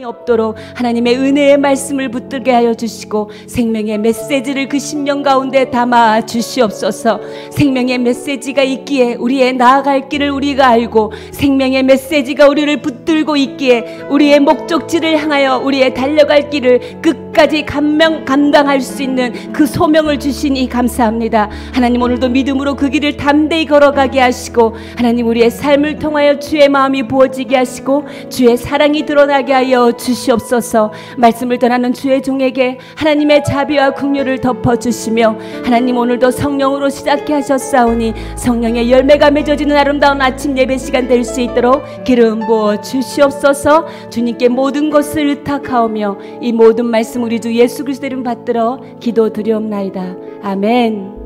없도록 하나님의 은혜의 말씀을 붙들게 하여 주시고 생명의 메시지를 그 심령 가운데 담아 주시옵소서. 생명의 메시지가 있기에 우리의 나아갈 길을 우리가 알고 생명의 메시지가 우리를 붙들고 있기에 우리의 목적지를 향하여 우리의 달려갈 길을 끝까지 감당할 수 있는 그 소명을 주시니 감사합니다. 하나님, 오늘도 믿음으로 그 길을 담대히 걸어가게 하시고 하나님, 우리의 삶을 통하여 주의 마음이 부어지게 하시고 주의 사랑이 드러나게 하여 주시옵소서. 말씀을 전하는 주의 종에게 하나님의 자비와 긍휼을 덮어주시며 하나님, 오늘도 성령으로 시작해 하셨사오니 성령의 열매가 맺어지는 아름다운 아침 예배 시간 될 수 있도록 기름 부어 주시옵소서. 주님께 모든 것을 의탁하오며 이 모든 말씀 우리 주 예수 그리스도 이름 받들어 기도드리옵나이다. 아멘.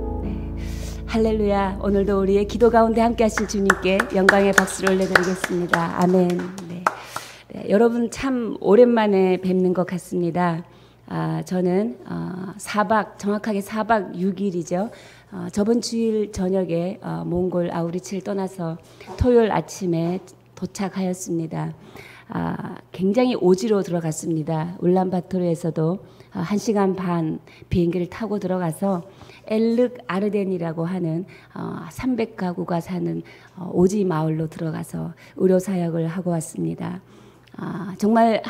할렐루야. 오늘도 우리의 기도 가운데 함께 하신 주님께 영광의 박수를 올려드리겠습니다. 아멘. 네, 여러분 참 오랜만에 뵙는 것 같습니다. 저는 정확하게 4박 6일이죠. 저번 주일 저녁에 몽골 아우리치를 떠나서 토요일 아침에 도착하였습니다. 굉장히 오지로 들어갔습니다. 울란바토르에서도 1시간 반 비행기를 타고 들어가서 엘르크 아르덴이라고 하는 300가구가 사는 오지 마을로 들어가서 의료사역을 하고 왔습니다. 정말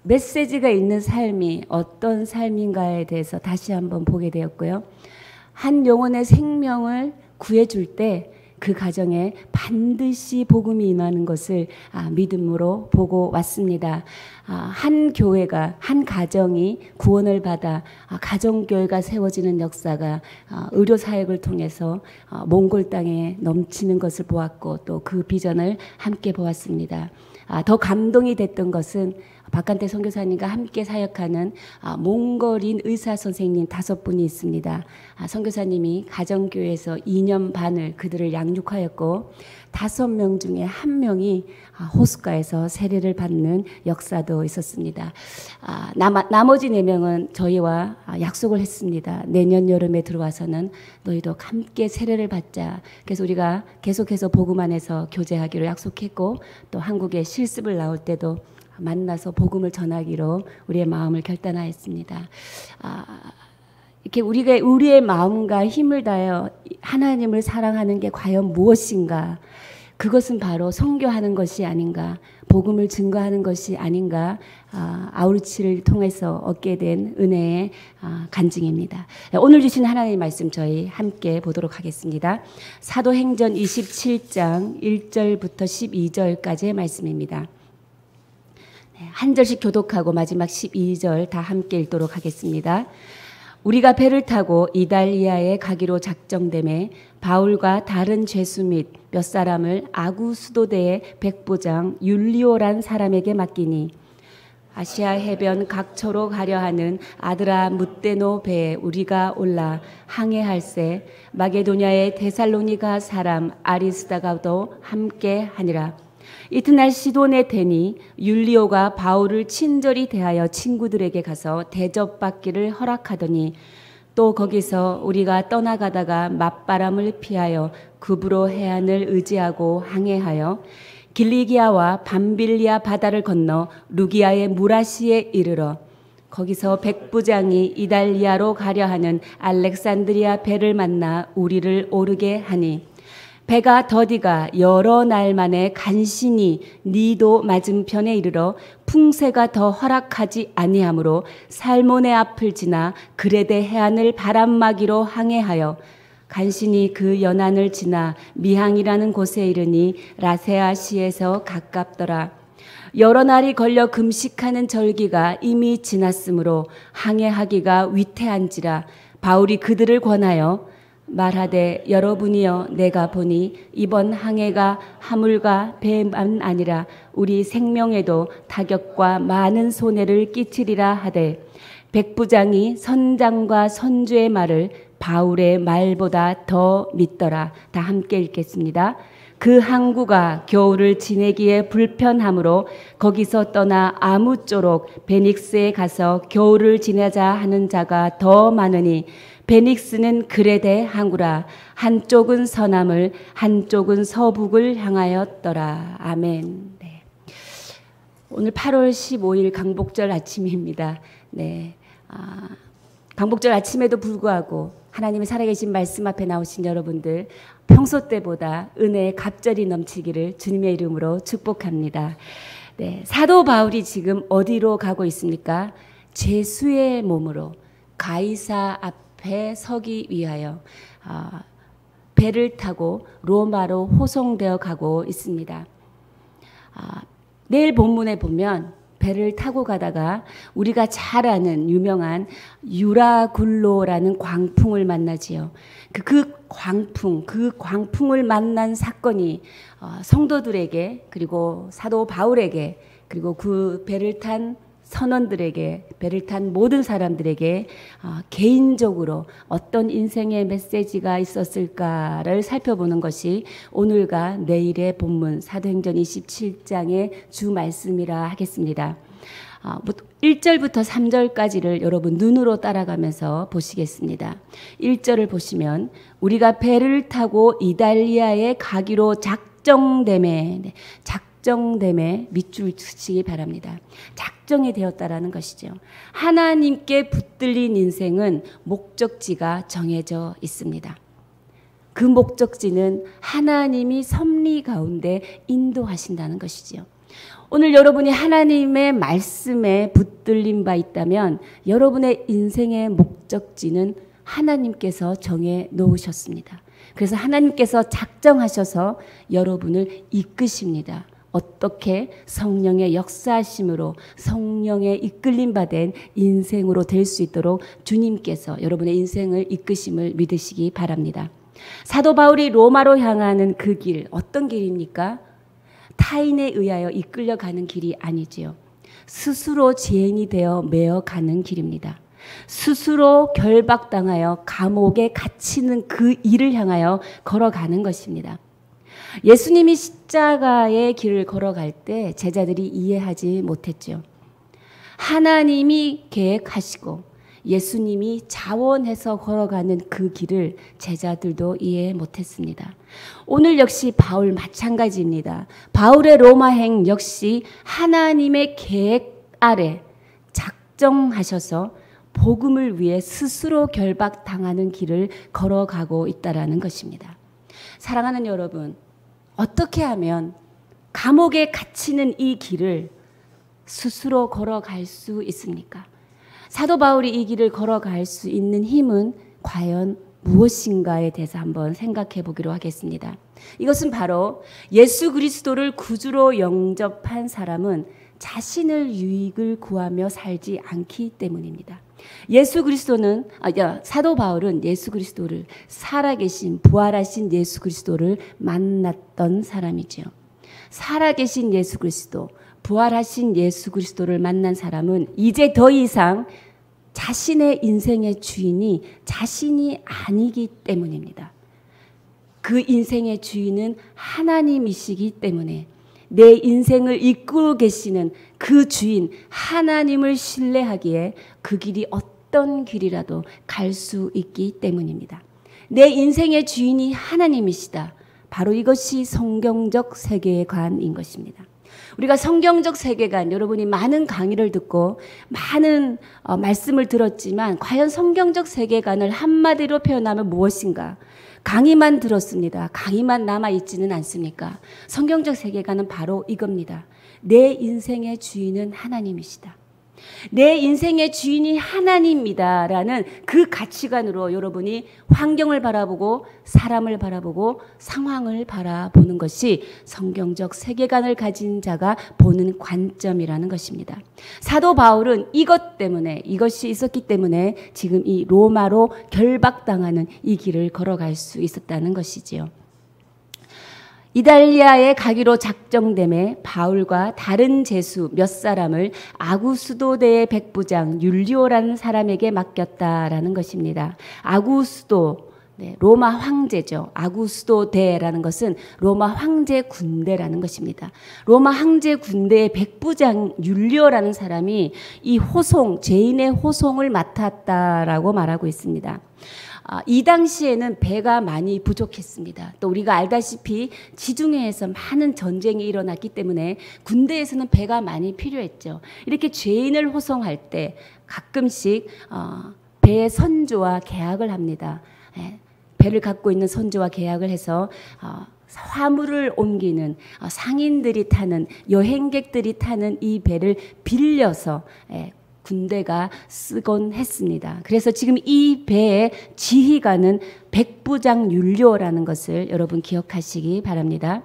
메시지가 있는 삶이 어떤 삶인가에 대해서 다시 한번 보게 되었고요. 한 영혼의 생명을 구해줄 때 그 가정에 반드시 복음이 임하는 것을 믿음으로 보고 왔습니다. 한 교회가, 한 가정이 구원을 받아 가정교회가 세워지는 역사가 의료사역을 통해서 몽골 땅에 넘치는 것을 보았고 또 그 비전을 함께 보았습니다. 더 감동이 됐던 것은 박한태 선교사님과 함께 사역하는 몽골인 의사 선생님 5분이 있습니다. 선교사님이 가정교회에서 2년 반을 그들을 양육하였고 5명 중에 1명이 호숫가에서 세례를 받는 역사도 있었습니다. 나머지 4명은 저희와 약속을 했습니다. 내년 여름에 들어와서는 너희도 함께 세례를 받자. 그래서 우리가 계속해서 복음 안에서 교제하기로 약속했고 또 한국에 실습을 나올 때도 만나서 복음을 전하기로 우리의 마음을 결단하였습니다. 이렇게 우리의 마음과 힘을 다하여 하나님을 사랑하는 게 과연 무엇인가? 그것은 바로 선교하는 것이 아닌가, 복음을 증거하는 것이 아닌가, 아우리치를 통해서 얻게 된 은혜의 간증입니다. 오늘 주신 하나님의 말씀 저희 함께 보도록 하겠습니다. 사도행전 27장 1절부터 12절까지의 말씀입니다. 한 절씩 교독하고 마지막 12절 다 함께 읽도록 하겠습니다. 우리가 배를 타고 이달리아에 가기로 작정되매 바울과 다른 죄수 및 몇 사람을 아구 수도대의 백부장 율리오란 사람에게 맡기니 아시아 해변 각처로 가려 하는 아드라 무떼노 배에 우리가 올라 항해할세 마게도냐의 데살로니가 사람 아리스다가도 함께 하니라. 이튿날 시돈에 대니 율리오가 바울을 친절히 대하여 친구들에게 가서 대접받기를 허락하더니 또 거기서 우리가 떠나가다가 맞바람을 피하여 급으로 해안을 의지하고 항해하여 길리기아와 밤빌리아 바다를 건너 루기아의 무라시에 이르러 거기서 백부장이 이달리아로 가려 하는 알렉산드리아 배를 만나 우리를 오르게 하니 배가 더디가 여러 날 만에 간신히 니도 맞은편에 이르러 풍세가 더 허락하지 아니하므로 살몬의 앞을 지나 그레데 해안을 바람막이로 항해하여 간신히 그 연안을 지나 미항이라는 곳에 이르니 라세아시에서 가깝더라. 여러 날이 걸려 금식하는 절기가 이미 지났으므로 항해하기가 위태한지라 바울이 그들을 권하여 말하되 여러분이여 내가 보니 이번 항해가 하물과 배만 아니라 우리 생명에도 타격과 많은 손해를 끼치리라 하되 백부장이 선장과 선주의 말을 바울의 말보다 더 믿더라. 다 함께 읽겠습니다. 그 항구가 겨울을 지내기에 불편하므로 거기서 떠나 아무쪼록 베닉스에 가서 겨울을 지내자 하는 자가 더 많으니 베닉스는 그레데 항구라. 한쪽은 서남을 한쪽은 서북을 향하였더라. 아멘. 네. 오늘 8월 15일 강복절 아침입니다. 네, 강복절 아침에도 불구하고 하나님의 살아계신 말씀 앞에 나오신 여러분들 평소 때보다 은혜의 갑절이 넘치기를 주님의 이름으로 축복합니다. 네, 사도 바울이 지금 어디로 가고 있습니까? 제수의 몸으로 가이사 앞에 서기 위하여 배를 타고 로마로 호송되어 가고 있습니다. 내일 본문에 보면 배를 타고 가다가 우리가 잘 아는 유명한 유라굴로라는 광풍을 만나지요. 그 광풍을 만난 사건이 성도들에게 그리고 사도 바울에게 그리고 그 배를 탄 선원들에게 배를 탄 모든 사람들에게 개인적으로 어떤 인생의 메시지가 있었을까를 살펴보는 것이 오늘과 내일의 본문 사도행전 27장의 주 말씀이라 하겠습니다. 1절부터 3절까지를 여러분 눈으로 따라가면서 보시겠습니다. 1절을 보시면 우리가 배를 타고 이달리아에 가기로 작정됨에 밑줄 치시기 바랍니다. 작정이 되었다라는 것이죠. 하나님께 붙들린 인생은 목적지가 정해져 있습니다. 그 목적지는 하나님이 섭리 가운데 인도하신다는 것이죠. 오늘 여러분이 하나님의 말씀에 붙들린 바 있다면 여러분의 인생의 목적지는 하나님께서 정해 놓으셨습니다. 그래서 하나님께서 작정하셔서 여러분을 이끄십니다. 어떻게 성령의 역사하심으로 성령의 이끌림 받은 인생으로 될 수 있도록 주님께서 여러분의 인생을 이끄심을 믿으시기 바랍니다. 사도 바울이 로마로 향하는 그 길, 어떤 길입니까? 타인에 의하여 이끌려가는 길이 아니지요. 스스로 죄인이 되어 매어가는 길입니다. 스스로 결박당하여 감옥에 갇히는 그 일을 향하여 걸어가는 것입니다. 예수님이 십자가의 길을 걸어갈 때 제자들이 이해하지 못했죠. 하나님이 계획하시고 예수님이 자원해서 걸어가는 그 길을 제자들도 이해 못했습니다. 오늘 역시 바울 마찬가지입니다. 바울의 로마행 역시 하나님의 계획 아래 작정하셔서 복음을 위해 스스로 결박당하는 길을 걸어가고 있다라는 것입니다. 사랑하는 여러분, 어떻게 하면 감옥에 갇히는 이 길을 스스로 걸어갈 수 있습니까? 사도 바울이 이 길을 걸어갈 수 있는 힘은 과연 무엇인가에 대해서 한번 생각해 보기로 하겠습니다. 이것은 바로 예수 그리스도를 구주로 영접한 사람은 자신을 유익을 구하며 살지 않기 때문입니다. 사도 바울은 예수 그리스도를 살아계신 부활하신 예수 그리스도를 만났던 사람이죠. 살아계신 예수 그리스도, 부활하신 예수 그리스도를 만난 사람은 이제 더 이상 자신의 인생의 주인이 자신이 아니기 때문입니다. 그 인생의 주인은 하나님이시기 때문에 내 인생을 이끌고 계시는 그 주인 하나님을 신뢰하기에 그 길이 어떤 길이라도 갈 수 있기 때문입니다. 내 인생의 주인이 하나님이시다. 바로 이것이 성경적 세계관인 것입니다. 우리가 성경적 세계관, 여러분이 많은 강의를 듣고 많은 말씀을 들었지만 과연 성경적 세계관을 한마디로 표현하면 무엇인가? 강의만 들었습니다. 강의만 남아있지는 않습니까? 성경적 세계관은 바로 이겁니다. 내 인생의 주인은 하나님이시다. 내 인생의 주인이 하나님이다라는 그 가치관으로 여러분이 환경을 바라보고 사람을 바라보고 상황을 바라보는 것이 성경적 세계관을 가진 자가 보는 관점이라는 것입니다. 사도 바울은 이것이 있었기 때문에 지금 이 로마로 결박당하는 이 길을 걸어갈 수 있었다는 것이지요. 이달리아에 가기로 작정됨에 바울과 다른 제수 몇 사람을 아구스도대의 백부장 율리오라는 사람에게 맡겼다라는 것입니다. 아구스도, 로마 황제죠. 아구스도대라는 것은 로마 황제 군대라는 것입니다. 로마 황제 군대의 백부장 율리오라는 사람이 이 죄인의 호송을 맡았다라고 말하고 있습니다. 이 당시에는 배가 많이 부족했습니다. 또 우리가 알다시피 지중해에서 많은 전쟁이 일어났기 때문에 군대에서는 배가 많이 필요했죠. 이렇게 죄인을 호송할 때 가끔씩 배의 선조와 계약을 합니다. 배를 갖고 있는 선조와 계약을 해서 화물을 옮기는 상인들이 타는, 여행객들이 타는 이 배를 빌려서 군대가 쓰곤 했습니다. 그래서 지금 이 배의 지휘관은 백부장 율료라는 것을 여러분 기억하시기 바랍니다.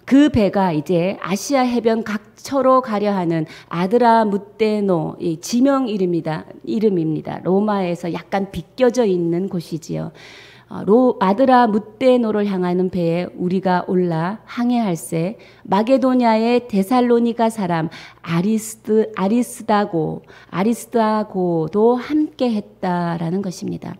그 배가 이제 아시아 해변 각처로 가려 하는 아드라무테노, 지명 이름입니다. 로마에서 약간 비껴져 있는 곳이지요. 아드라무테노를 향하는 배에 우리가 올라 항해할새 마게도냐의 데살로니가 사람 아리스다고도 함께 했다라는 것입니다.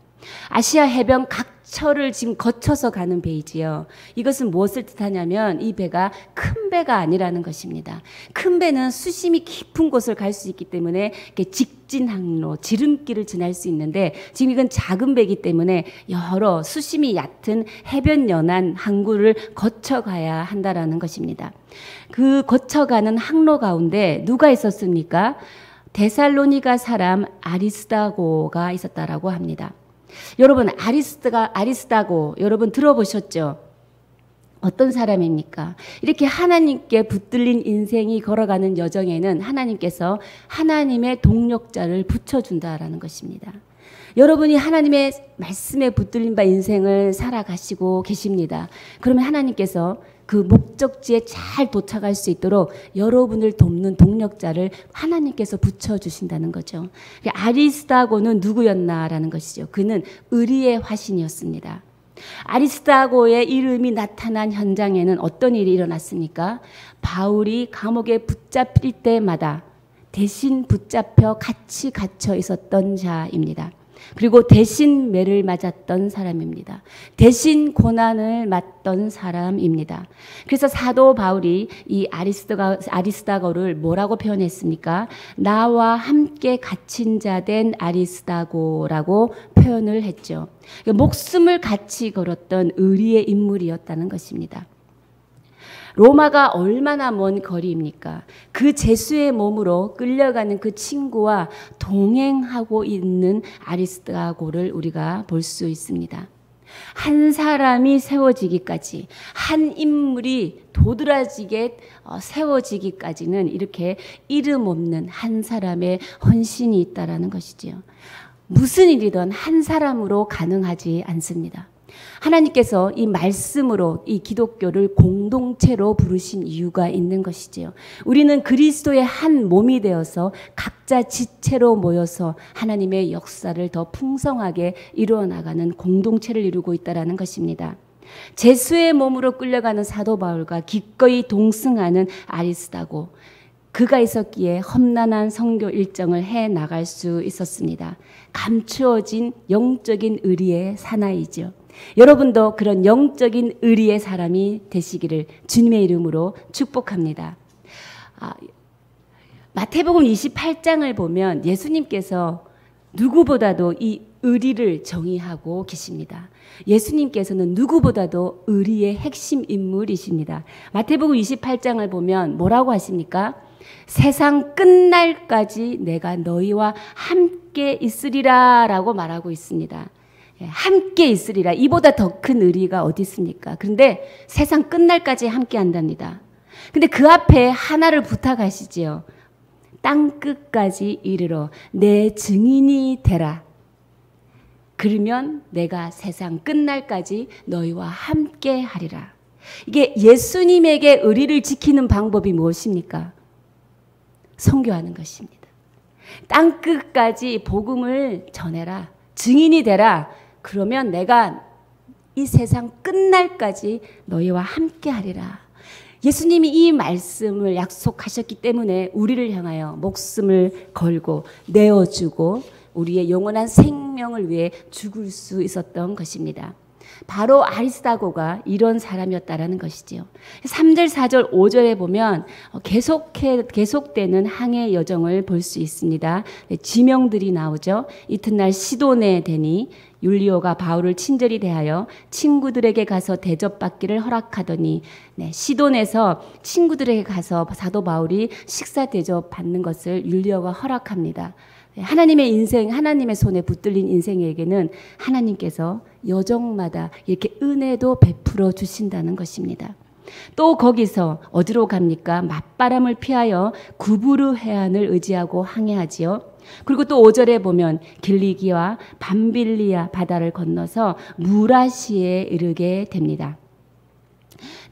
아시아 해변 각처를 지금 거쳐서 가는 배이지요. 이것은 무엇을 뜻하냐면 이 배가 큰 배가 아니라는 것입니다. 큰 배는 수심이 깊은 곳을 갈 수 있기 때문에 직진 항로, 지름길을 지날 수 있는데 지금 이건 작은 배이기 때문에 여러 수심이 얕은 해변 연안 항구를 거쳐가야 한다라는 것입니다. 그 거쳐가는 항로 가운데 누가 있었습니까? 데살로니가 사람 아리스다고가 있었다라고 합니다. 여러분, 아리스다고 여러분 들어보셨죠? 어떤 사람입니까? 이렇게 하나님께 붙들린 인생이 걸어가는 여정에는 하나님께서 하나님의 동력자를 붙여준다라는 것입니다. 여러분이 하나님의 말씀에 붙들린 바 인생을 살아가시고 계십니다. 그러면 하나님께서 그 목적지에 잘 도착할 수 있도록 여러분을 돕는 동력자를 하나님께서 붙여주신다는 거죠. 아리스다고는 누구였나라는 것이죠. 그는 의리의 화신이었습니다. 아리스다고의 이름이 나타난 현장에는 어떤 일이 일어났습니까? 바울이 감옥에 붙잡힐 때마다 대신 붙잡혀 같이 갇혀 있었던 자입니다. 그리고 대신 매를 맞았던 사람입니다. 대신 고난을 맞던 사람입니다. 그래서 사도 바울이 이 아리스다고를 뭐라고 표현했습니까? 나와 함께 갇힌 자 된 아리스다고라고 표현을 했죠. 목숨을 같이 걸었던 의리의 인물이었다는 것입니다. 로마가 얼마나 먼 거리입니까? 그 제수의 몸으로 끌려가는 그 친구와 동행하고 있는 아리스다고를 우리가 볼 수 있습니다. 한 사람이 세워지기까지, 한 인물이 도드라지게 세워지기까지는 이렇게 이름 없는 한 사람의 헌신이 있다라는 것이지요. 무슨 일이든 한 사람으로 가능하지 않습니다. 하나님께서 이 말씀으로 이 기독교를 공동체로 부르신 이유가 있는 것이지요. 우리는 그리스도의 한 몸이 되어서 각자 지체로 모여서 하나님의 역사를 더 풍성하게 이루어 나가는 공동체를 이루고 있다는 것입니다. 제수의 몸으로 끌려가는 사도 바울과 기꺼이 동승하는 아리스다고, 그가 있었기에 험난한 선교 일정을 해 나갈 수 있었습니다. 감추어진 영적인 의리의 사나이죠. 여러분도 그런 영적인 의리의 사람이 되시기를 주님의 이름으로 축복합니다. 마태복음 28장을 보면 예수님께서 누구보다도 이 의리를 정의하고 계십니다. 예수님께서는 누구보다도 의리의 핵심 인물이십니다. 마태복음 28장을 보면 뭐라고 하십니까? 세상 끝날까지 내가 너희와 함께 있으리라 라고 말하고 있습니다. 함께 있으리라. 이보다 더 큰 의리가 어디 있습니까? 그런데 세상 끝날까지 함께 한답니다. 근데 그 앞에 하나를 부탁하시지요. 땅 끝까지 이르러 내 증인이 되라. 그러면 내가 세상 끝날까지 너희와 함께 하리라. 이게 예수님에게 의리를 지키는 방법이 무엇입니까? 선교하는 것입니다. 땅 끝까지 복음을 전해라. 증인이 되라. 그러면 내가 이 세상 끝날까지 너희와 함께 하리라. 예수님이 이 말씀을 약속하셨기 때문에 우리를 향하여 목숨을 걸고 내어주고 우리의 영원한 생명을 위해 죽을 수 있었던 것입니다. 바로 아리스다고가 이런 사람이었다라는 것이지요. 3절, 4절, 5절에 보면 계속되는 항해 여정을 볼 수 있습니다. 지명들이 나오죠. 이튿날 시돈에 되니 율리오가 바울을 친절히 대하여 친구들에게 가서 대접받기를 허락하더니, 시돈에서 친구들에게 가서 사도 바울이 식사 대접 받는 것을 율리오가 허락합니다. 하나님의 인생, 하나님의 손에 붙들린 인생에게는 하나님께서 여정마다 이렇게 은혜도 베풀어 주신다는 것입니다. 또 거기서 어디로 갑니까? 맞바람을 피하여 구부르 해안을 의지하고 항해하지요. 그리고 또 5절에 보면 길리기와 밤빌리아 바다를 건너서 무라시에 이르게 됩니다.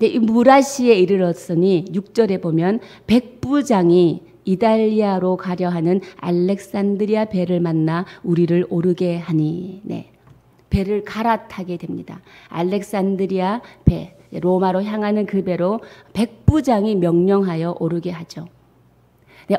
이 무라시에 이르렀으니 6절에 보면 백부장이 이달리아로 가려 하는 알렉산드리아 배를 만나 우리를 오르게 하니, 배를 갈아타게 됩니다. 알렉산드리아 배, 로마로 향하는 그 배로 백부장이 명령하여 오르게 하죠.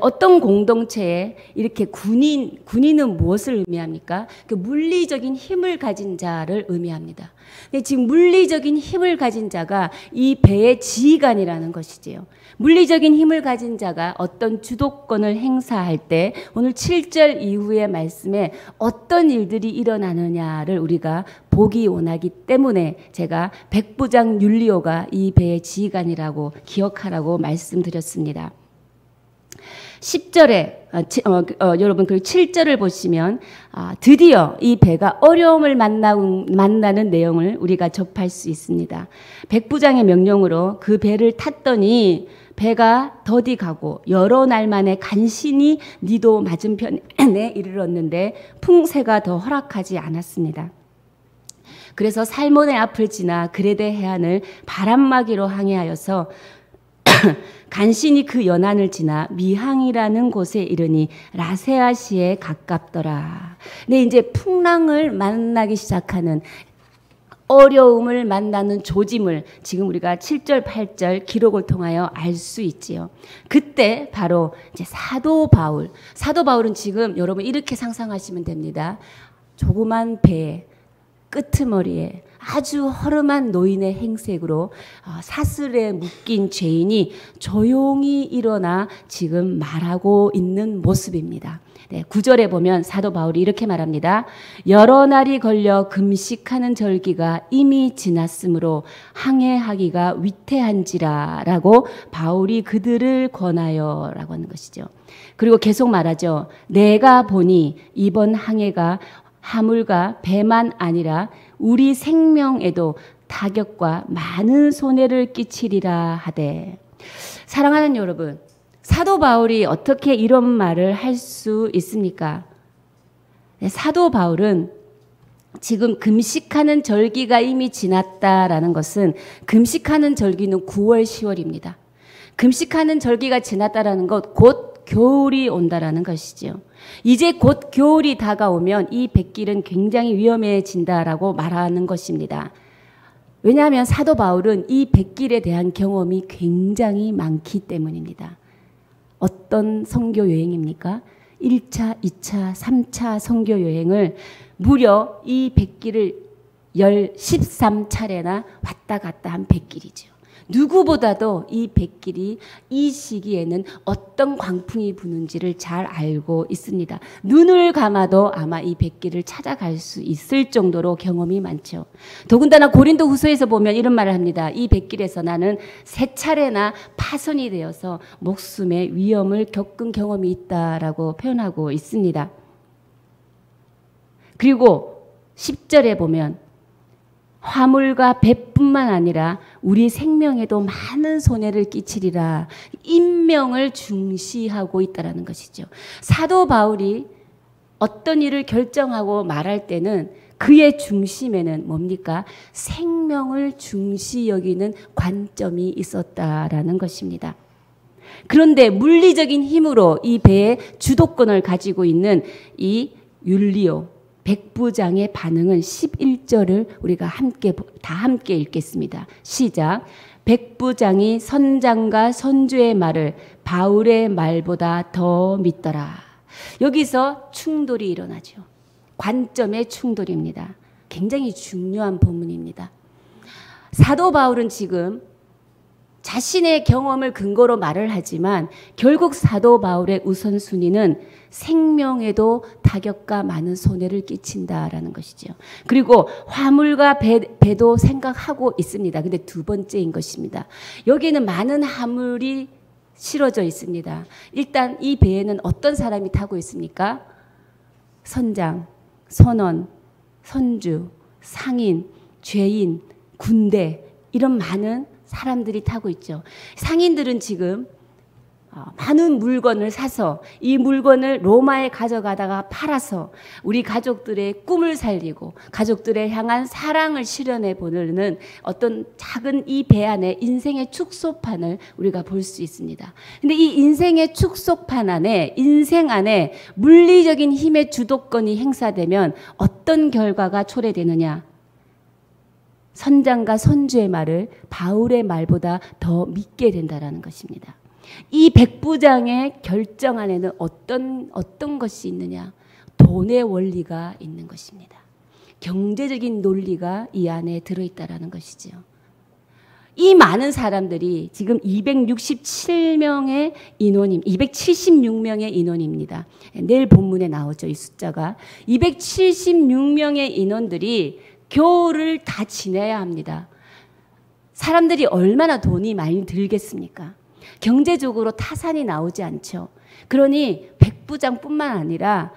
어떤 공동체에 이렇게 군인은 무엇을 의미합니까? 그 물리적인 힘을 가진 자를 의미합니다. 근데 지금 물리적인 힘을 가진 자가 이 배의 지휘관이라는 것이지요. 물리적인 힘을 가진 자가 어떤 주도권을 행사할 때 오늘 7절 이후의 말씀에 어떤 일들이 일어나느냐를 우리가 보기 원하기 때문에 제가 백부장 율리오가 이 배의 지휘관이라고 기억하라고 말씀드렸습니다. 10절에 여러분 그 7절을 보시면 드디어 이 배가 어려움을 만나는 내용을 우리가 접할 수 있습니다. 백부장의 명령으로 그 배를 탔더니 배가 더디 가고 여러 날 만에 간신히 니도 맞은편에 이르렀는데 풍세가 더 허락하지 않았습니다. 그래서 살몬의 앞을 지나 그레데 해안을 바람막이로 항해하여서 간신히 그 연안을 지나 미항이라는 곳에 이르니 라세아시에 가깝더라. 근데 이제 풍랑을 만나기 시작하는, 어려움을 만나는 조짐을 지금 우리가 7절, 8절 기록을 통하여 알 수 있지요. 그때 바로 이제 사도 바울은 지금 여러분 이렇게 상상하시면 됩니다. 조그만 배 끄트머리에 아주 허름한 노인의 행색으로 사슬에 묶인 죄인이 조용히 일어나 지금 말하고 있는 모습입니다. 9절에 보면 사도 바울이 이렇게 말합니다. 여러 날이 걸려 금식하는 절기가 이미 지났으므로 항해하기가 위태한지라 라고 바울이 그들을 권하여 라고 하는 것이죠. 그리고 계속 말하죠. 내가 보니 이번 항해가 하물과 배만 아니라 우리 생명에도 타격과 많은 손해를 끼치리라 하되. 사랑하는 여러분, 사도 바울이 어떻게 이런 말을 할 수 있습니까? 사도 바울은 지금 금식하는 절기가 이미 지났다라는 것은, 금식하는 절기는 9월, 10월입니다. 금식하는 절기가 지났다라는 것, 곧 겨울이 온다라는 것이지요. 이제 곧 겨울이 다가오면 이 백길은 굉장히 위험해진다라고 말하는 것입니다. 왜냐하면 사도 바울은 이 백길에 대한 경험이 굉장히 많기 때문입니다. 어떤 선교 여행입니까? 1차, 2차, 3차 선교 여행을 무려 이 백길을 13차례나 왔다 갔다 한 백길이죠. 누구보다도 이 백길이 이 시기에는 어떤 광풍이 부는지를 잘 알고 있습니다. 눈을 감아도 아마 이 백길을 찾아갈 수 있을 정도로 경험이 많죠. 더군다나 고린도 후서에서 보면 이런 말을 합니다. 이 백길에서 나는 3차례나 파손이 되어서 목숨의 위험을 겪은 경험이 있다라고 표현하고 있습니다. 그리고 10절에 보면 화물과 배뿐만 아니라 우리 생명에도 많은 손해를 끼치리라. 인명을 중시하고 있다는 것이죠. 사도 바울이 어떤 일을 결정하고 말할 때는 그의 중심에는 뭡니까? 생명을 중시 여기는 관점이 있었다라는 것입니다. 그런데 물리적인 힘으로 이 배의 주도권을 가지고 있는 이 율리오 백부장의 반응은 11절을 우리가 다 함께 읽겠습니다. 시작. 백부장이 선장과 선주의 말을 바울의 말보다 더 믿더라. 여기서 충돌이 일어나죠. 관점의 충돌입니다. 굉장히 중요한 본문입니다. 사도 바울은 지금 자신의 경험을 근거로 말을 하지만 결국 사도 바울의 우선순위는 생명에도 타격과 많은 손해를 끼친다라는 것이죠. 그리고 화물과 배도 생각하고 있습니다. 근데 두 번째인 것입니다. 여기에는 많은 화물이 실어져 있습니다. 일단 이 배에는 어떤 사람이 타고 있습니까? 선장, 선원, 선주, 상인, 죄인, 군대 이런 많은 사람들이 타고 있죠. 상인들은 지금 많은 물건을 사서 이 물건을 로마에 가져가다가 팔아서 우리 가족들의 꿈을 살리고 가족들을 향한 사랑을 실현해 보는 어떤 작은 이 배 안에 인생의 축소판을 우리가 볼 수 있습니다. 근데 이 인생의 축소판 안에 인생 안에 물리적인 힘의 주도권이 행사되면 어떤 결과가 초래되느냐? 선장과 선주의 말을 바울의 말보다 더 믿게 된다라는 것입니다. 이 백부장의 결정 안에는 어떤 것이 있느냐? 돈의 원리가 있는 것입니다. 경제적인 논리가 이 안에 들어있다라는 것이죠. 이 많은 사람들이 지금 267명의 인원임, 276명의 인원입니다. 내일 본문에 나오죠, 이 숫자가. 276명의 인원들이 겨울을 다 지내야 합니다. 사람들이 얼마나 돈이 많이 들겠습니까? 경제적으로 타산이 나오지 않죠. 그러니 백부장뿐만 아니라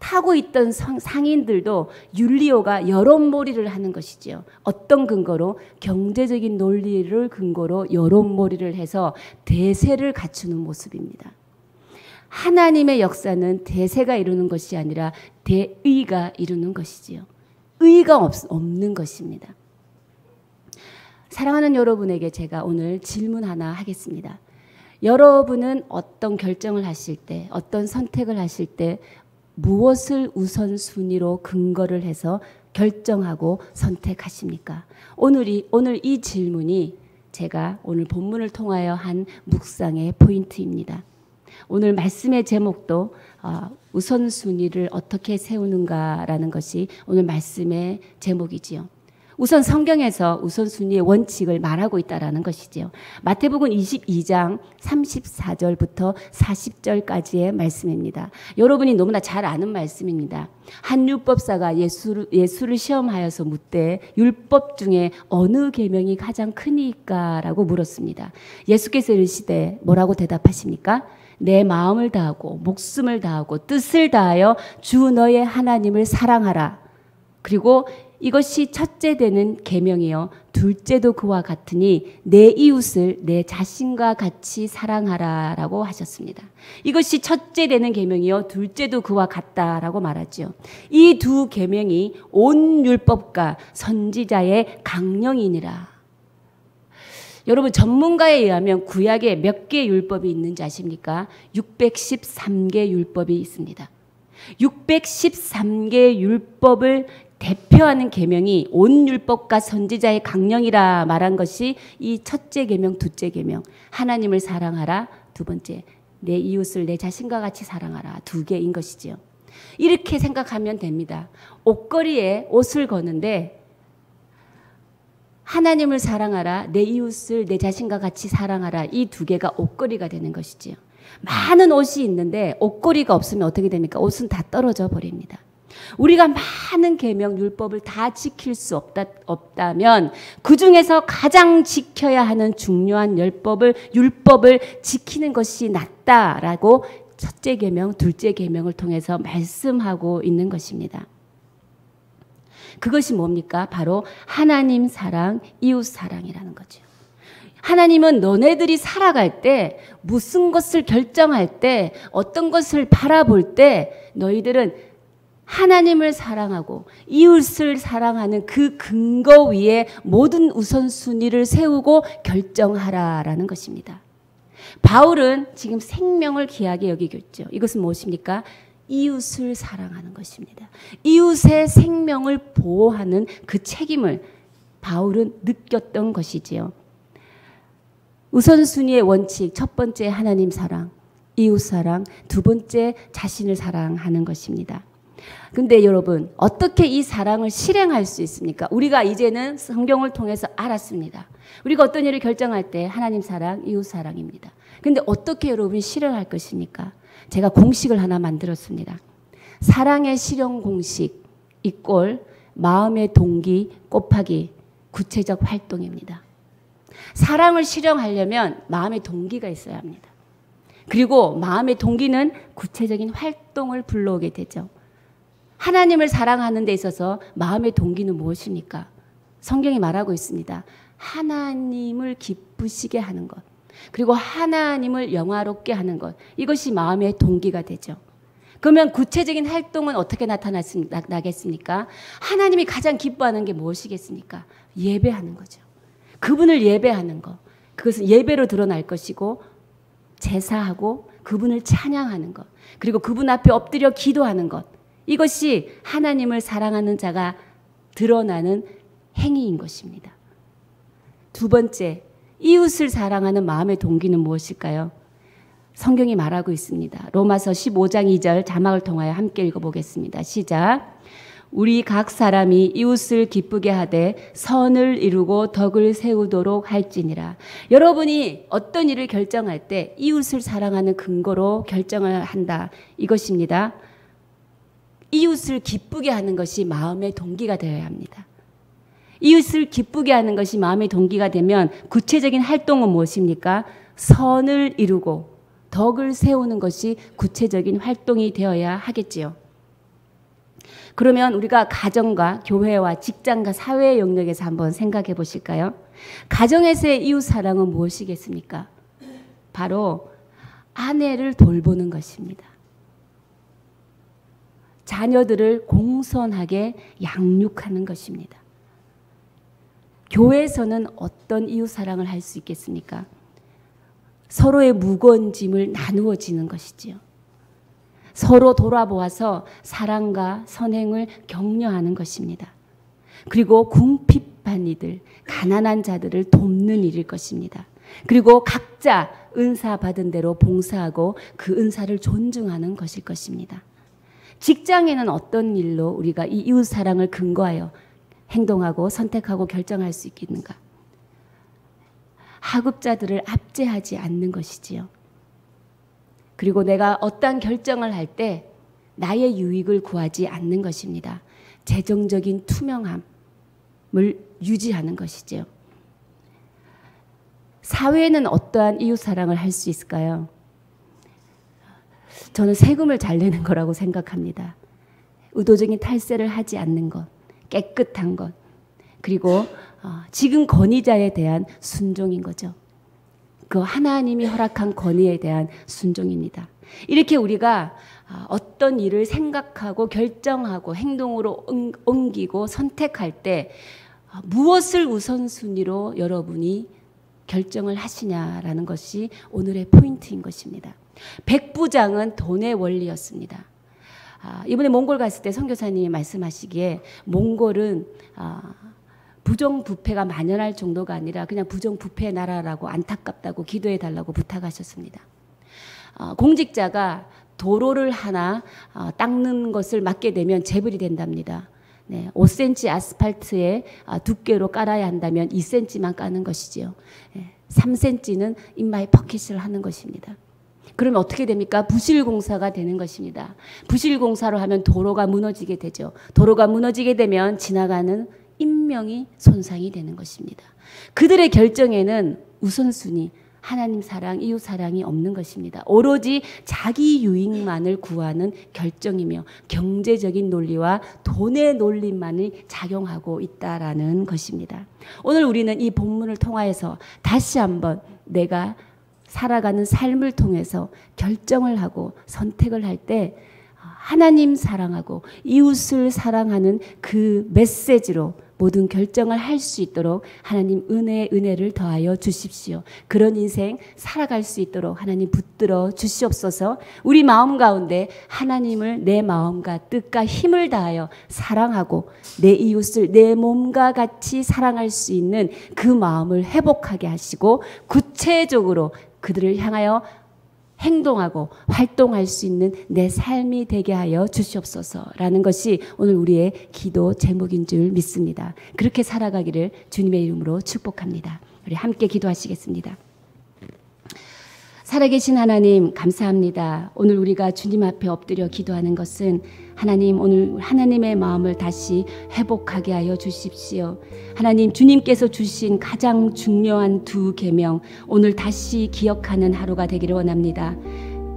타고 있던 상인들도 율리오가 여론몰이를 하는 것이지요. 어떤 근거로? 경제적인 논리를 근거로 여론몰이를 해서 대세를 갖추는 모습입니다. 하나님의 역사는 대세가 이루는 것이 아니라 대의가 이루는 것이지요. 의의가 없는 것입니다. 사랑하는 여러분에게 제가 오늘 질문 하나 하겠습니다. 여러분은 어떤 결정을 하실 때, 어떤 선택을 하실 때 무엇을 우선순위로 근거를 해서 결정하고 선택하십니까? 오늘 이 질문이 제가 오늘 본문을 통하여 한 묵상의 포인트입니다. 오늘 말씀의 제목도 우선순위를 어떻게 세우는가라는 것이 오늘 말씀의 제목이지요. 우선 성경에서 우선순위의 원칙을 말하고 있다라는 것이지요. 마태복음 22장 34절부터 40절까지의 말씀입니다. 여러분이 너무나 잘 아는 말씀입니다. 한 율법사가 예수를 시험하여서 묻되 율법 중에 어느 계명이 가장 크니까라고 물었습니다. 예수께서 이르시되 뭐라고 대답하십니까? 내 마음을 다하고 목숨을 다하고 뜻을 다하여 주 너의 하나님을 사랑하라. 그리고 이것이 첫째 되는 계명이요 둘째도 그와 같으니 내 이웃을 내 자신과 같이 사랑하라라고 하셨습니다. 이것이 첫째 되는 계명이요 둘째도 그와 같다라고 말하죠. 이 두 계명이 온 율법과 선지자의 강령이니라. 여러분 전문가에 의하면 구약에 몇 개 율법이 있는지 아십니까? 613개 율법이 있습니다. 613개 율법을 대표하는 계명이 온 율법과 선지자의 강령이라 말한 것이 이 첫째 계명, 둘째 계명. 하나님을 사랑하라. 두 번째, 내 이웃을 내 자신과 같이 사랑하라. 두 개인 것이지요. 이렇게 생각하면 됩니다. 옷걸이에 옷을 거는데 하나님을 사랑하라, 내 이웃을 내 자신과 같이 사랑하라. 이 두 개가 옷걸이가 되는 것이지요. 많은 옷이 있는데 옷걸이가 없으면 어떻게 됩니까? 옷은 다 떨어져 버립니다. 우리가 많은 계명 율법을 다 지킬 수 없다면 그중에서 가장 지켜야 하는 중요한 율법을 지키는 것이 낫다라고 첫째 계명, 둘째 계명을 통해서 말씀하고 있는 것입니다. 그것이 뭡니까? 바로 하나님 사랑, 이웃 사랑이라는 거죠. 하나님은 너네들이 살아갈 때, 무슨 것을 결정할 때, 어떤 것을 바라볼 때 너희들은 하나님을 사랑하고 이웃을 사랑하는 그 근거 위에 모든 우선순위를 세우고 결정하라라는 것입니다. 바울은 지금 생명을 귀하게 여기고 있죠. 이것은 무엇입니까? 이웃을 사랑하는 것입니다. 이웃의 생명을 보호하는 그 책임을 바울은 느꼈던 것이지요. 우선순위의 원칙, 첫 번째 하나님 사랑, 이웃 사랑, 두 번째 자신을 사랑하는 것입니다. 근데 여러분, 어떻게 이 사랑을 실행할 수 있습니까? 우리가 이제는 성경을 통해서 알았습니다. 우리가 어떤 일을 결정할 때 하나님 사랑, 이웃 사랑입니다. 근데 어떻게 여러분이 실행할 것입니까? 제가 공식을 하나 만들었습니다. 사랑의 실현 공식 이꼴 마음의 동기 곱하기 구체적 활동입니다. 사랑을 실현하려면 마음의 동기가 있어야 합니다. 그리고 마음의 동기는 구체적인 활동을 불러오게 되죠. 하나님을 사랑하는 데 있어서 마음의 동기는 무엇입니까? 성경이 말하고 있습니다. 하나님을 기쁘시게 하는 것, 그리고 하나님을 영화롭게 하는 것, 이것이 마음의 동기가 되죠. 그러면 구체적인 활동은 어떻게 나겠습니까? 하나님이 가장 기뻐하는 게 무엇이겠습니까? 예배하는 거죠. 그분을 예배하는 것, 그것은 예배로 드러날 것이고, 제사하고 그분을 찬양하는 것, 그리고 그분 앞에 엎드려 기도하는 것, 이것이 하나님을 사랑하는 자가 드러나는 행위인 것입니다. 두 번째, 이웃을 사랑하는 마음의 동기는 무엇일까요? 성경이 말하고 있습니다. 로마서 15장 2절 자막을 통하여 함께 읽어보겠습니다. 시작. 우리 각 사람이 이웃을 기쁘게 하되 선을 이루고 덕을 세우도록 할지니라. 여러분이 어떤 일을 결정할 때 이웃을 사랑하는 근거로 결정을 한다. 이것입니다. 이웃을 기쁘게 하는 것이 마음의 동기가 되어야 합니다. 이웃을 기쁘게 하는 것이 마음의 동기가 되면 구체적인 활동은 무엇입니까? 선을 이루고 덕을 세우는 것이 구체적인 활동이 되어야 하겠지요. 그러면 우리가 가정과 교회와 직장과 사회의 영역에서 한번 생각해 보실까요? 가정에서의 이웃 사랑은 무엇이겠습니까? 바로 아내를 돌보는 것입니다. 자녀들을 공손하게 양육하는 것입니다. 교회에서는 어떤 이웃 사랑을 할 수 있겠습니까? 서로의 무거운 짐을 나누어 지는 것이지요. 서로 돌아보아서 사랑과 선행을 격려하는 것입니다. 그리고 궁핍한 이들, 가난한 자들을 돕는 일일 것입니다. 그리고 각자 은사 받은 대로 봉사하고 그 은사를 존중하는 것일 것입니다. 직장에는 어떤 일로 우리가 이 이웃 사랑을 근거하여 행동하고 선택하고 결정할 수 있겠는가? 하급자들을 압제하지 않는 것이지요. 그리고 내가 어떠한 결정을 할 때 나의 유익을 구하지 않는 것입니다. 재정적인 투명함을 유지하는 것이지요. 사회에는 어떠한 이웃 사랑을 할 수 있을까요? 저는 세금을 잘 내는 거라고 생각합니다. 의도적인 탈세를 하지 않는 것, 깨끗한 것, 그리고 지금 권위자에 대한 순종인 거죠. 그 하나님이 허락한 권위에 대한 순종입니다. 이렇게 우리가 어떤 일을 생각하고 결정하고 행동으로 옮기고 선택할 때 무엇을 우선순위로 여러분이 결정을 하시냐라는 것이 오늘의 포인트인 것입니다. 백부장은 돈의 원리였습니다. 이번에 몽골 갔을 때 선교사님이 말씀하시기에 몽골은 부정부패가 만연할 정도가 아니라 그냥 부정부패의 나라라고 안타깝다고 기도해 달라고 부탁하셨습니다. 공직자가 도로를 하나 닦는 것을 맡게 되면 재벌이 된답니다. 네, 5cm 아스팔트에 두께로 깔아야 한다면 2cm만 까는 것이지요. 3cm는 인마이 퍼킷을 하는 것입니다. 그러면 어떻게 됩니까? 부실공사가 되는 것입니다. 부실공사로 하면 도로가 무너지게 되죠. 도로가 무너지게 되면 지나가는 인명이 손상이 되는 것입니다. 그들의 결정에는 우선순위, 하나님 사랑, 이웃 사랑이 없는 것입니다. 오로지 자기 유익만을 구하는 결정이며 경제적인 논리와 돈의 논리만을 작용하고 있다라는 것입니다. 오늘 우리는 이 본문을 통하여서 다시 한번 내가 살아가는 삶을 통해서 결정을 하고 선택을 할 때 하나님 사랑하고 이웃을 사랑하는 그 메시지로 모든 결정을 할 수 있도록 하나님 은혜를 더하여 주십시오. 그런 인생 살아갈 수 있도록 하나님 붙들어 주시옵소서. 우리 마음 가운데 하나님을 내 마음과 뜻과 힘을 다하여 사랑하고 내 이웃을 내 몸과 같이 사랑할 수 있는 그 마음을 회복하게 하시고 구체적으로 그들을 향하여 행동하고 활동할 수 있는 내 삶이 되게 하여 주시옵소서라는 것이 오늘 우리의 기도 제목인 줄 믿습니다. 그렇게 살아가기를 주님의 이름으로 축복합니다. 우리 함께 기도하시겠습니다. 살아계신 하나님 감사합니다. 오늘 우리가 주님 앞에 엎드려 기도하는 것은 하나님, 오늘 하나님의 마음을 다시 회복하게 하여 주십시오. 하나님, 주님께서 주신 가장 중요한 두 계명, 오늘 다시 기억하는 하루가 되기를 원합니다.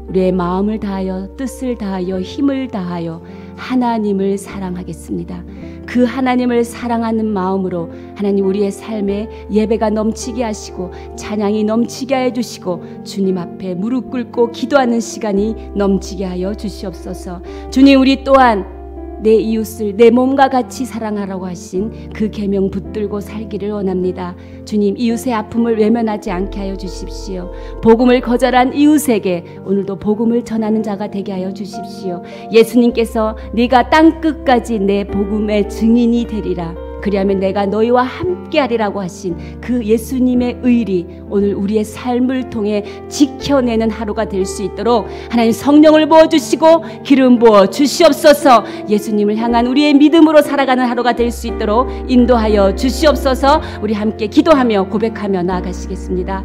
우리의 마음을 다하여 뜻을 다하여 힘을 다하여 하나님을 사랑하겠습니다. 그 하나님을 사랑하는 마음으로 하나님 우리의 삶에 예배가 넘치게 하시고 찬양이 넘치게 하여 주시고 주님 앞에 무릎 꿇고 기도하는 시간이 넘치게 하여 주시옵소서. 주님, 우리 또한 내 이웃을 내 몸과 같이 사랑하라고 하신 그 계명 붙들고 살기를 원합니다. 주님, 이웃의 아픔을 외면하지 않게 하여 주십시오. 복음을 거절한 이웃에게 오늘도 복음을 전하는 자가 되게 하여 주십시오. 예수님께서 네가 땅끝까지 내 복음의 증인이 되리라. 그리하면 내가 너희와 함께하리라고 하신 그 예수님의 의리 오늘 우리의 삶을 통해 지켜내는 하루가 될 수 있도록 하나님 성령을 부어주시고 기름 부어 주시옵소서. 예수님을 향한 우리의 믿음으로 살아가는 하루가 될 수 있도록 인도하여 주시옵소서. 우리 함께 기도하며 고백하며 나아가시겠습니다.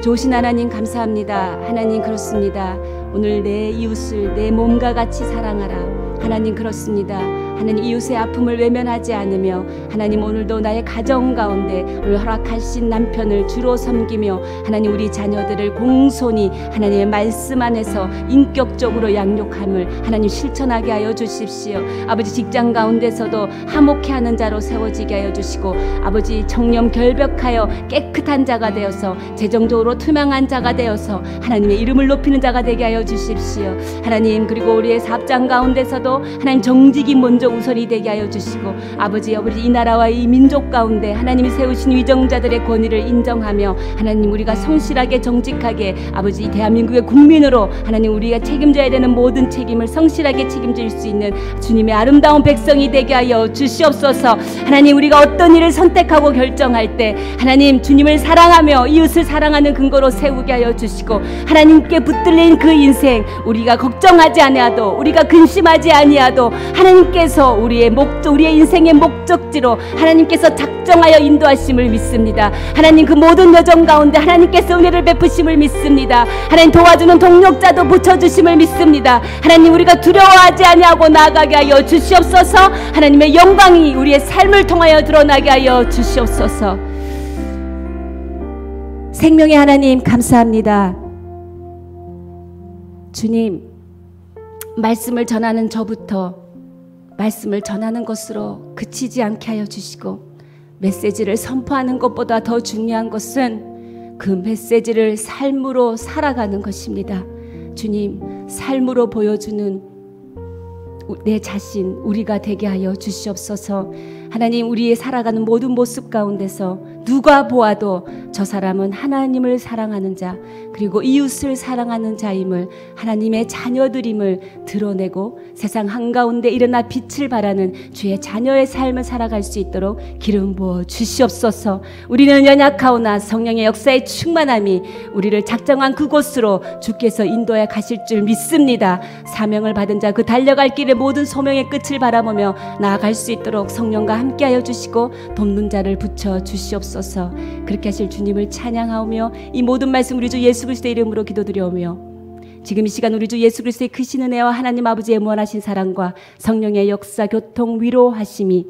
좋으신 하나님 감사합니다. 하나님 그렇습니다. 오늘 내 이웃을 내 몸과 같이 사랑하라. 하나님 그렇습니다. 하나님 이웃의 아픔을 외면하지 않으며 하나님 오늘도 나의 가정 가운데 오늘 허락하신 남편을 주로 섬기며 하나님 우리 자녀들을 공손히 하나님의 말씀 안에서 인격적으로 양육함을 하나님 실천하게 하여 주십시오. 아버지 직장 가운데서도 화목해 하는 자로 세워지게 하여 주시고 아버지 청렴 결벽하여 깨끗한 자가 되어서 재정적으로 투명한 자가 되어서 하나님의 이름을 높이는 자가 되게 하여 주십시오. 하나님 그리고 우리의 사업장 가운데서도 하나님 정직이 먼저 우선이 되게 하여 주시고 아버지 이 나라와 이 민족 가운데 하나님이 세우신 위정자들의 권위를 인정하며 하나님 우리가 성실하게 정직하게 아버지 이 대한민국의 국민으로 하나님 우리가 책임져야 되는 모든 책임을 성실하게 책임질 수 있는 주님의 아름다운 백성이 되게 하여 주시옵소서. 하나님 우리가 어떤 일을 선택하고 결정할 때 하나님 주님을 사랑하며 이웃을 사랑하는 근거로 세우게 하여 주시고 하나님께 붙들린 그 인생 우리가 걱정하지 아니하도 우리가 근심하지 아니하도 하나님께서 우리의 인생의 목적지로 하나님께서 작정하여 인도하심을 믿습니다. 하나님 그 모든 여정 가운데 하나님께서 은혜를 베푸심을 믿습니다. 하나님 도와주는 동력자도 붙여주심을 믿습니다. 하나님 우리가 두려워하지 아니하고 나아가게 하여 주시옵소서. 하나님의 영광이 우리의 삶을 통하여 드러나게 하여 주시옵소서. 생명의 하나님 감사합니다. 주님 말씀을 전하는 저부터 말씀을 전하는 것으로 그치지 않게 하여 주시고 메시지를 선포하는 것보다 더 중요한 것은 그 메시지를 삶으로 살아가는 것입니다. 주님 삶으로 보여주는 내 자신 우리가 되게 하여 주시옵소서. 하나님 우리의 살아가는 모든 모습 가운데서 누가 보아도 저 사람은 하나님을 사랑하는 자 그리고 이웃을 사랑하는 자임을 하나님의 자녀들임을 드러내고 세상 한가운데 일어나 빛을 발하는 주의 자녀의 삶을 살아갈 수 있도록 기름 부어 주시옵소서. 우리는 연약하오나 성령의 역사의 충만함이 우리를 작정한 그곳으로 주께서 인도해 가실 줄 믿습니다. 사명을 받은 자 그 달려갈 길의 모든 소명의 끝을 바라보며 나아갈 수 있도록 성령과 함께하여 주시고 돕는 자를 붙여 주시옵소서. 그렇게 하실 주님을 찬양하오며 이 모든 말씀 우리 주 예수 그리스도의 이름으로 기도드려오며 지금 이 시간 우리 주 예수 그리스도의 크신 은혜와 하나님 아버지의 무한하신 사랑과 성령의 역사 교통 위로하심이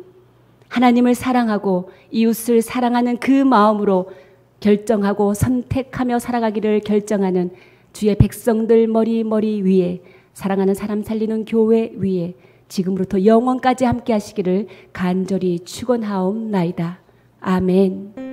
하나님을 사랑하고 이웃을 사랑하는 그 마음으로 결정하고 선택하며 살아가기를 결정하는 주의 백성들 머리 위에 사랑하는 사람 살리는 교회 위에 지금부터 영원까지 함께 하시기를 간절히 축원하옵나이다. 아멘.